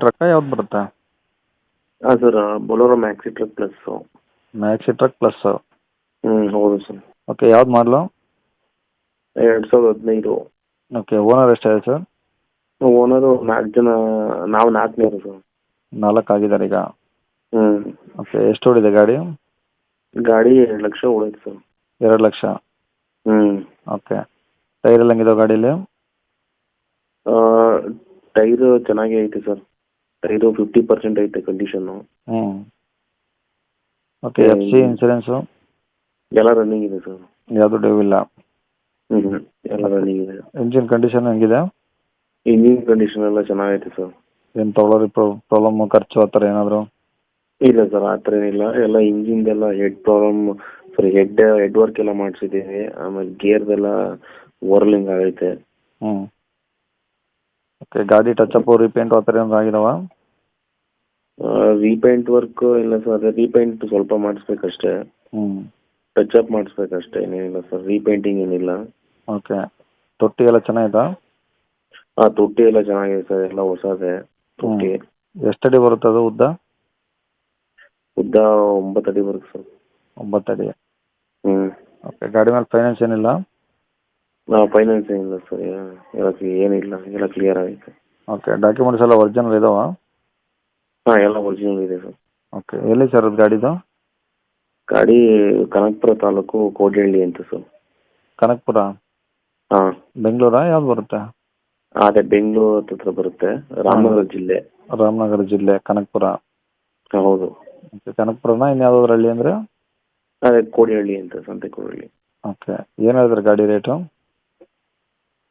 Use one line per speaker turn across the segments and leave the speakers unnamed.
ಟ್ರಕ್ಕ ಯಾವ್ದು ಬರುತ್ತೆ?
ಹಾಂ sir, Bolero maxi truck plus.
Maxi truck plus.
ಹೌದು ಸರ್.
ಓಕೆ, ಯಾವ್ದು ಮಾಡಲು?
2015.
ಓಕೆ, ಓನರ್ ಎಷ್ಟಾಗಿದೆ ಸರ್?
ಓನರು 4 ಜನ, ನಾವು 4ನೇರು ಸರ್.
4 ಆಗಿದ್ದಾರೆ ಈಗ.
ಹ್ಞೂ.
ಓಕೆ, ಎಷ್ಟು ಓಡಿದೆ ಗಾಡಿ?
ಗಾಡಿ 2 ಲಕ್ಷ ಓಡೈತೆ ಸರ್.
2 ಲಕ್ಷ.
ಹ್ಞೂ.
ಓಕೆ, ಟೈರ್ ಎಲ್ಲ ಹೆಂಗಿದಾವೆ ಗಾಡೀಲಿ?
ಟೈರು ಚೆನ್ನಾಗೇ ಐತೆ ಸರ್. ಟೈರು 50% ಐತೆ ಕಂಡೀಷನ್ನು.
ಹ್ಞೂ. ಓಕೆ, ಎಫ್ ಸಿ ಇನ್ಸೂರೆನ್ಸು
ಎಲ್ಲ ರನ್ನಿಂಗ್ ಇದೆ ಸರ್.
ಯಾವುದು ಡ್ಯೂ ಇಲ್ಲ?
ಎಲ್ಲ ರನ್ನಿಂಗ್ ಇದೆ.
ಇಂಜಿನ್ ಕಂಡೀಷನ್ ಹೆಂಗಿದೆ?
ಇಂಜಿನ್ ಕಂಡೀಷನ್ ಎಲ್ಲ ಚೆನ್ನಾಗೈತೆ ಸರ್.
ಏನು ತೊಗೊಳೋರಿ ಪ್ರಾಬ್ಲಮ್ಮು, ಖರ್ಚು ಆ ಥರ ಏನಾದರೂ?
ಇಲ್ಲ ಸರ್, ಆ ಥರ ಏನಿಲ್ಲ. ಎಲ್ಲ ಇಂಜಿನ್ದೆಲ್ಲ ಹೆಡ್ ಪ್ರಾಬ್ಲಮ್, ಸರಿ ಹೆಡ್ ವರ್ಕ್ ಎಲ್ಲ ಮಾಡಿಸಿದ್ದೀವಿ. ಆಮೇಲೆ ಗೇರ್ದೆಲ್ಲ ಓರ್ಲಿಂಗ್ ಆಗೈತೆ.
ಹ್ಞೂ. ಓಕೆ, ಗಾಡಿ ಟಚಪ್ಪು ರೀಪೇಂಟು ಆ ಥರ ಏನಾದ್ರು ಆಗಿದಾವ?
ರೀಪೇಂಟ್ ವರ್ಕ್ ಇಲ್ಲ ಸರ್, ಅದೇ ರೀಪೇಂಟ್ ಸ್ವಲ್ಪ ಮಾಡಿಸ್ಬೇಕಷ್ಟೇ.
ಹ್ಞೂ.
ಟಚ್ ಮಾಡಿಸ್ಬೇಕಷ್ಟೇ, ಏನೇನಿಲ್ಲ ಸರ್. ರೀಪೇಂಟಿಂಗ್ ಏನಿಲ್ಲ.
ಓಕೆ, ತೊಟ್ಟಿ ಎಲ್ಲ ಚೆನ್ನಾಗಿದಾ?
ಹಾಂ, ತೊಟ್ಟಿ ಎಲ್ಲ ಚೆನ್ನಾಗಿದೆ ಸರ್, ಎಲ್ಲ ಹೊಸದೇ ತೊಟ್ಟಿ.
ಎಷ್ಟಡಿ ಬರುತ್ತೆ ಅದು ಉದ್ದ?
ಉದ್ದ 9 ಅಡಿ ಬರುತ್ತೆ ಸರ್.
9 ಅಡಿ.
ಹ್ಞೂ.
ಓಕೆ, ಗಾಡಿ ಮೇಲೆ ಫೈನಾನ್ಸ್ ಏನಿಲ್ಲ?
ಫೈನಾನ್ಸ್ ಏನಿಲ್ಲ ಸರ್, ಏನಿಲ್ಲ, ಎಲ್ಲ ಕ್ಲಿಯರ್ ಆಗೈತೆ.
ಓಕೆ, ಡಾಕ್ಯುಮೆಂಟ್ಸ್ ಎಲ್ಲ ಒರಿಜಿನಲ್ ಇದಾವ?
ಹಾಂ, ಎಲ್ಲ ಒರಿಜಿನಲ್ ಇದೆ ಸರ್.
ಓಕೆ, ಎಲ್ಲಿ ಸರ್ ಅದು ಗಾಡಿದು?
ಗಾಡಿ ಕನಕಪುರ ತಾಲೂಕು ಕೋಡಿಹಳ್ಳಿ ಅಂತ ಸರ್.
ಕನಕಪುರ?
ಹಾಂ.
ಬೆಂಗಳೂರಾ ಯಾವ್ದು ಬರುತ್ತೆ?
ಅದೇ ಬೆಂಗಳೂರು ಹತ್ರ ಬರುತ್ತೆ, ರಾಮನಗರ ಜಿಲ್ಲೆ.
ರಾಮನಗರ ಜಿಲ್ಲೆ ಕನಕಪುರ.
ಹೌದು.
ಓಕೆ, ಕನಕಪುರನ ಇನ್ಯಾವ್ದಾದ್ರು ಹಳ್ಳಿ ಅಂದರೆ?
ಅದೇ ಕೋಡಿಹಳ್ಳಿ ಅಂತ, ಸಂತೆ ಕೋಡಿಹಳ್ಳಿ.
ಓಕೆ, ಏನು ಹೇಳಿದ್ರಿ ಗಾಡಿ ರೇಟು?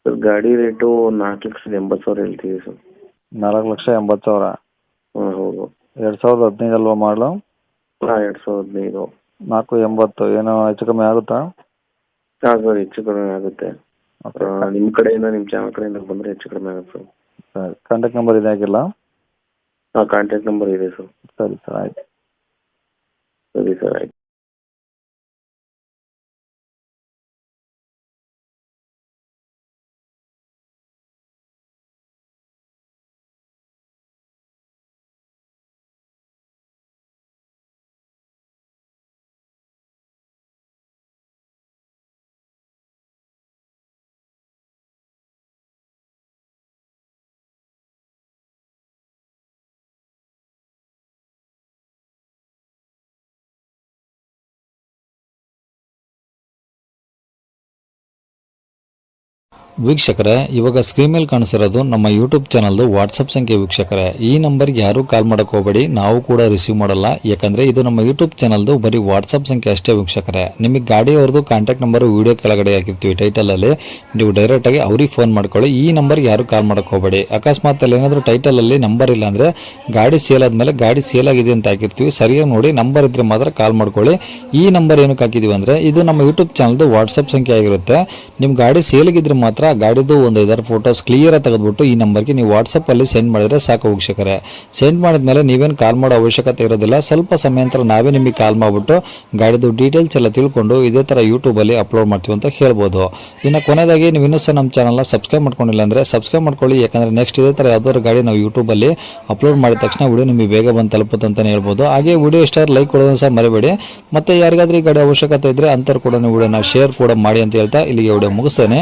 ಸರ್, ಗಾಡಿ ರೇಟು 4,80,000 ಹೇಳ್ತೀವಿ ಸರ್.
4,80,000?
ಹಾಂ, ಹೌದು.
2015 ಅಲ್ವಾ ಮಾಡಲು?
ಹಾಂ, 2015.
4,80,000 ಏನೋ ಹೆಚ್ಚು ಕಮ್ಮಿ ಆಗುತ್ತಾ?
ಹಾಂ ಸರ್, ಹೆಚ್ಚು ಕಡಿಮೆ ಆಗುತ್ತೆ.
ಓಕೆ.
ನಿಮ್ಮ ಕಡೆಯಿಂದ, ನಿಮ್ಮ ಚಾನಲ್ ಕಡೆಯಿಂದ ಬಂದರೆ ಹೆಚ್ಚು ಕಡಿಮೆ ಆಗುತ್ತೆ ಸರ್.
ಸರಿ, ಕಾಂಟ್ಯಾಕ್ಟ್ ನಂಬರ್ ಇದೆ ಹಾಕಿಲ್ಲ?
ಹಾಂ, ಕಾಂಟ್ಯಾಕ್ಟ್ ನಂಬರ್ ಇದೆ ಸರ್.
ಸರಿ ಸರ್, ಆಯ್ತು.
ಸರಿ ಸರ್, ಆಯ್ತು.
ವೀಕ್ಷಕರೇ, ಇವಾಗ ಸ್ಕ್ರೀನ್ ಮೇಲೆ ಕಾಣಿಸಿರೋದು ನಮ್ಮ ಯೂಟ್ಯೂಬ್ ಚಾನಲ್ದು ವಾಟ್ಸಪ್ ಸಂಖ್ಯೆ. ವೀಕ್ಷಕರೇ, ಈ ನಂಬರ್ಗೆ ಯಾರೂ ಕಾಲ್ ಮಾಡೋಕೆ ಹೋಗಬೇಡಿ, ನಾವು ಕೂಡ ರಿಸೀವ್ ಮಾಡಲ್ಲ. ಯಾಕಂದರೆ ಇದು ನಮ್ಮ ಯೂಟ್ಯೂಬ್ ಚಾನಲ್ದು ಬರೀ ವಾಟ್ಸಪ್ ಸಂಖ್ಯೆ ಅಷ್ಟೇ. ವೀಕ್ಷಕರೇ, ನಿಮಗೆ ಗಾಡಿಯವ್ರದ್ದು ಕಾಂಟ್ಯಾಕ್ಟ್ ನಂಬರು ವೀಡಿಯೋ ಕೆಳಗಡೆ ಹಾಕಿರ್ತೀವಿ ಟೈಟಲಲ್ಲಿ, ನೀವು ಡೈರೆಕ್ಟಾಗಿ ಅವ್ರಿಗೆ ಫೋನ್ ಮಾಡ್ಕೊಳ್ಳಿ. ಈ ನಂಬರ್ಗೆ ಯಾರೂ ಕಾಲ್ ಮಾಡೋಕೆ ಹೋಗಬೇಡಿ. ಅಕಸ್ಮಾತ್ ಅಲ್ಲಿ ಏನಾದರೂ ಟೈಟಲಲ್ಲಿ ನಂಬರ್ ಇಲ್ಲ ಅಂದರೆ, ಗಾಡಿ ಸೇಲ್ ಆದಮೇಲೆ ಗಾಡಿ ಸೇಲ್ ಆಗಿದೆ ಅಂತ ಹಾಕಿರ್ತೀವಿ, ಸರಿಯಾಗಿ ನೋಡಿ ನಂಬರ್ ಇದ್ದರೆ ಮಾತ್ರ ಕಾಲ್ ಮಾಡ್ಕೊಳ್ಳಿ. ಈ ನಂಬರ್ ಏನಕ್ಕೆ ಹಾಕಿದ್ದೀವಿ ಅಂದರೆ, ಇದು ನಮ್ಮ ಯೂಟ್ಯೂಬ್ ಚಾನಲ್ದು ವಾಟ್ಸಪ್ ಸಂಖ್ಯೆ ಆಗಿರುತ್ತೆ. ನಿಮ್ಮ ಗಾಡಿ ಸೇಲಿಗಿದ್ರೆ ಮಾತ್ರ ಗಾಡಿದು ಒಂದು 5 ಫೋಟೋಸ್ ಕ್ಲಿಯರ್ ತೆಗೆದುಬಿಟ್ಟು ಈ ನಂಬರ್ಗೆ ನೀವು ವಾಟ್ಸಪ್ಪಲ್ಲಿ ಸೆಂಡ್ ಮಾಡಿದರೆ ಸಾಕು. ವೀಕ್ಷಕರೇ, ಸೆಂಡ್ ಮಾಡಿದ್ಮೇಲೆ ನೀವೇನು ಕಾಲ್ ಮಾಡೋ ಅವಶ್ಯಕತೆ ಇರೋದಿಲ್ಲ. ಸ್ವಲ್ಪ ಸಮಯ ನಂತರ ನಾವೇ ನಿಮಗೆ ಕಾಲ್ ಮಾಡಿಬಿಟ್ಟು ಗಾಡಿದು ಡೀಟೇಲ್ಸ್ ಎಲ್ಲ ತಿಳ್ಕೊಂಡು ಇದೇ ಥರ ಯೂಟ್ಯೂಬಲ್ಲಿ ಅಪ್ಲೋಡ್ ಮಾಡ್ತೀವಿ ಅಂತ ಹೇಳ್ಬೋದು. ಇನ್ನು ಕೊನೆಯದಾಗಿ ನೀವು ಇನ್ನೂ ಸಹ ನಮ್ಮ ಚಾನಲ್ನ ಸಬ್ಸ್ಕ್ರೈಬ್ ಮಾಡ್ಕೊಂಡಿಲ್ಲ ಅಂದರೆ ಸಬ್ಸ್ಕ್ರೈಬ್ ಮಾಡ್ಕೊಳ್ಳಿ. ಯಾಕಂದರೆ ನೆಕ್ಸ್ಟ್ ಇದೇ ಥರ ಯಾವ್ದಾದ್ರು ಗಾಡಿ ನಾವು ಯೂಟ್ಯೂಬಲ್ಲಿ ಅಪ್ಲೋಡ್ ಮಾಡಿದ ತಕ್ಷಣ ವಿಡಿಯೋ ನಿಮಗೆ ಬೇಗ ಬಂದು ತಲುಪುತ್ತೆ ಅಂತಲೇ ಹೇಳ್ಬೋದು. ಹಾಗೆ ವಿಡಿಯೋ ಇಷ್ಟ ಲೈಕ್ ಕೊಡೋದನ್ನು ಸಹ ಮರಿಬೇಡಿ. ಮತ್ತು ಯಾರಿಗಾದ್ರೂ ಈ ಗಾಡಿ ಅವಶ್ಯಕತೆ ಇದ್ದರೆ ಅಂಥವ್ರು ಕೂಡ ನೀವು ವಿಡಿಯೋನ ಶೇರ್ ಕೂಡ ಮಾಡಿ ಅಂತ ಹೇಳ್ತಾ ಇಲ್ಲಿಗೆ ವಿಡಿಯೋ ಮುಗಿಸ್ತೇನೆ.